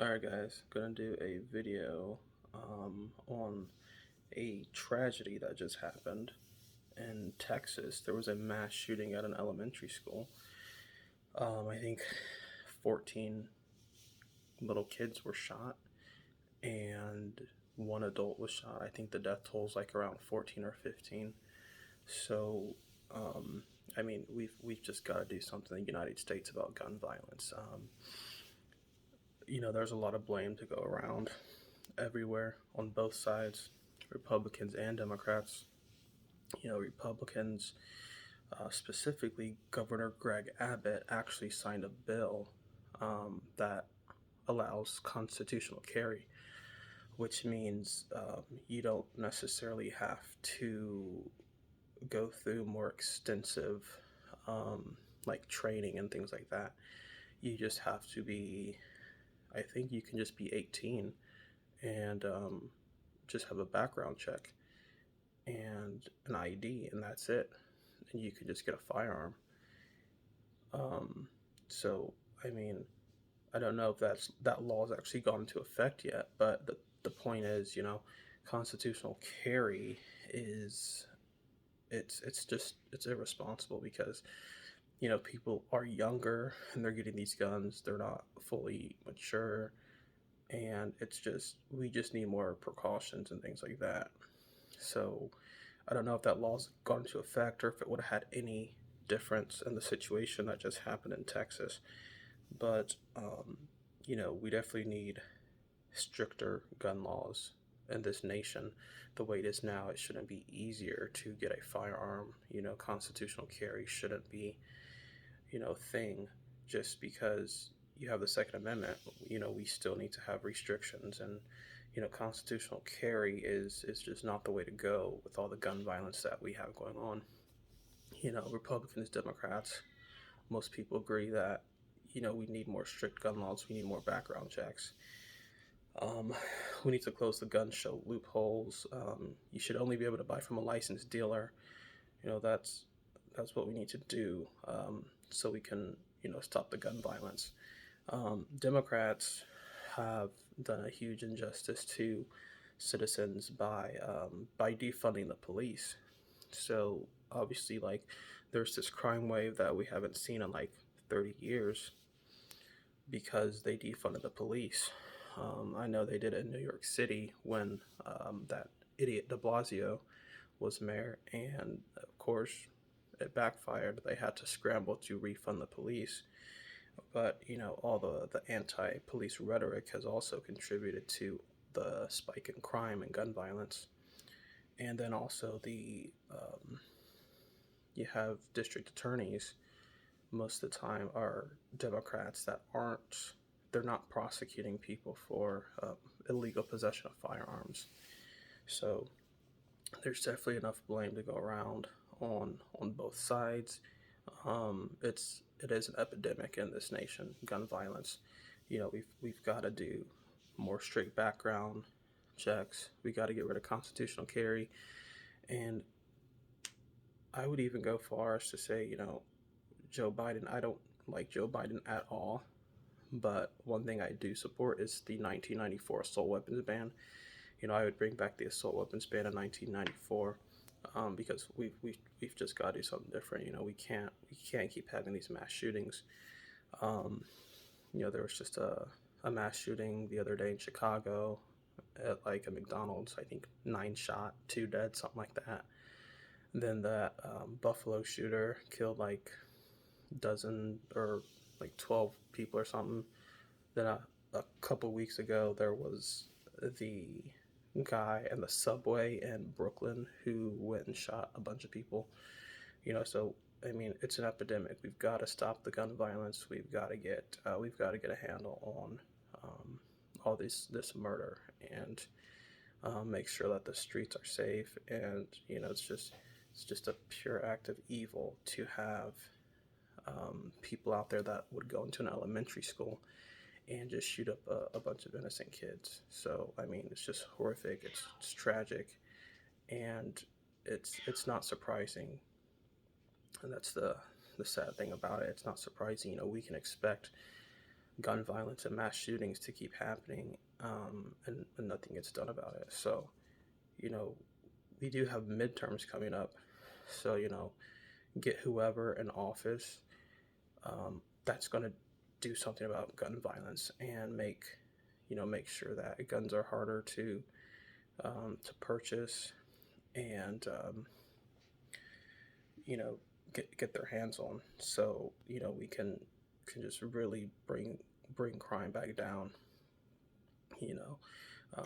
Alright guys, gonna do a video on a tragedy that just happened in Texas. There was a mass shooting at an elementary school. I think 14 little kids were shot and one adult was shot. I think the death toll is like around 14 or 15. So, we've just got to do something in the United States about gun violence. There's a lot of blame to go around everywhere on both sides, Republicans and Democrats. Republicans, specifically Governor Greg Abbott, actually signed a bill that allows constitutional carry, which means you don't necessarily have to go through more extensive like training and things like that. You just have to be, I think you can just be 18 and just have a background check and an ID, and that's it. And you can just get a firearm. So, I mean, I don't know if that law has actually gone into effect yet, but the point is, constitutional carry is it's irresponsible because people are younger and they're getting these guns. They're not fully mature, and we just need more precautions and things like that. So I don't know if that law's gone into effect or if it would have had any difference in the situation that just happened in Texas. But we definitely need stricter gun laws in this nation. The way it is now, it shouldn't be easier to get a firearm. Constitutional carry shouldn't be a thing just because you have the Second Amendment. We still need to have restrictions, and constitutional carry is just not the way to go with all the gun violence that we have going on. Republicans, Democrats, most people agree that we need more strict gun laws. We need more background checks. Um, we need to close the gun show loopholes. You should only be able to buy from a licensed dealer. That's what we need to do, so we can stop the gun violence. Democrats have done a huge injustice to citizens by defunding the police. So obviously, like, there's this crime wave that we haven't seen in like 30 years because they defunded the police. I know they did it in New York City when that idiot De Blasio was mayor, and of course, it backfired. They had to scramble to refund the police. But all the anti-police rhetoric has also contributed to the spike in crime and gun violence. And then also you have district attorneys most of the time are Democrats that they're not prosecuting people for illegal possession of firearms. So there's definitely enough blame to go around on both sides. It is an epidemic in this nation, gun violence. We've got to do more strict background checks. We got to get rid of constitutional carry, and I would even go far as to say, Joe Biden. I don't like Joe Biden at all, but one thing I do support is the 1994 assault weapons ban. I would bring back the assault weapons ban in 1994, because we've just got to do something different. We can't keep having these mass shootings. There was just a mass shooting the other day in Chicago at like a McDonald's. I think 9 shot, 2 dead, something like that. And then that Buffalo shooter killed like a dozen or like 12 people or something. Then a couple weeks ago there was the guy in the subway in Brooklyn who went and shot a bunch of people. So I mean, it's an epidemic. We've got to stop the gun violence. We've got to get a handle on all this murder, and make sure that the streets are safe. And it's just a pure act of evil to have people out there that would go into an elementary school and just shoot up a bunch of innocent kids. So I mean, it's just horrific. It's tragic, and it's not surprising. And that's the sad thing about it. It's not surprising. We can expect gun violence and mass shootings to keep happening, and nothing gets done about it. So, you know, we do have midterms coming up. So, get whoever in office that's going to do something about gun violence and make sure that guns are harder to purchase and you know get their hands on. So we can just really bring crime back down. You know,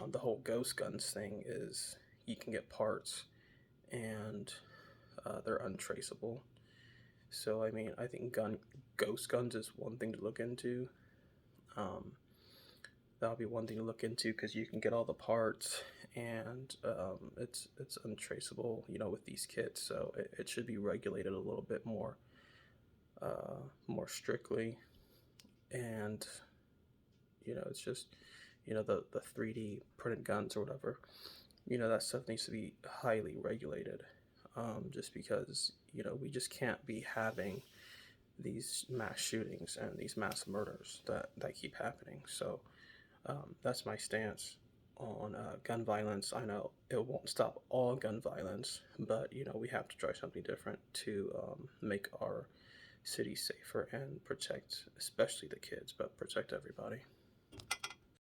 the whole ghost guns thing is you can get parts and they're untraceable. So I mean, I think gun ghost guns is one thing to look into. Um, that'll be one thing to look into because you can get all the parts and it's untraceable. With these kits, so it should be regulated a little bit more strictly. And it's just the 3D printed guns or whatever. That stuff needs to be highly regulated. Just because we just can't be having these mass shootings and these mass murders that keep happening. So that's my stance on gun violence. I know it won't stop all gun violence, but we have to try something different to make our city safer and protect, especially the kids, but protect everybody.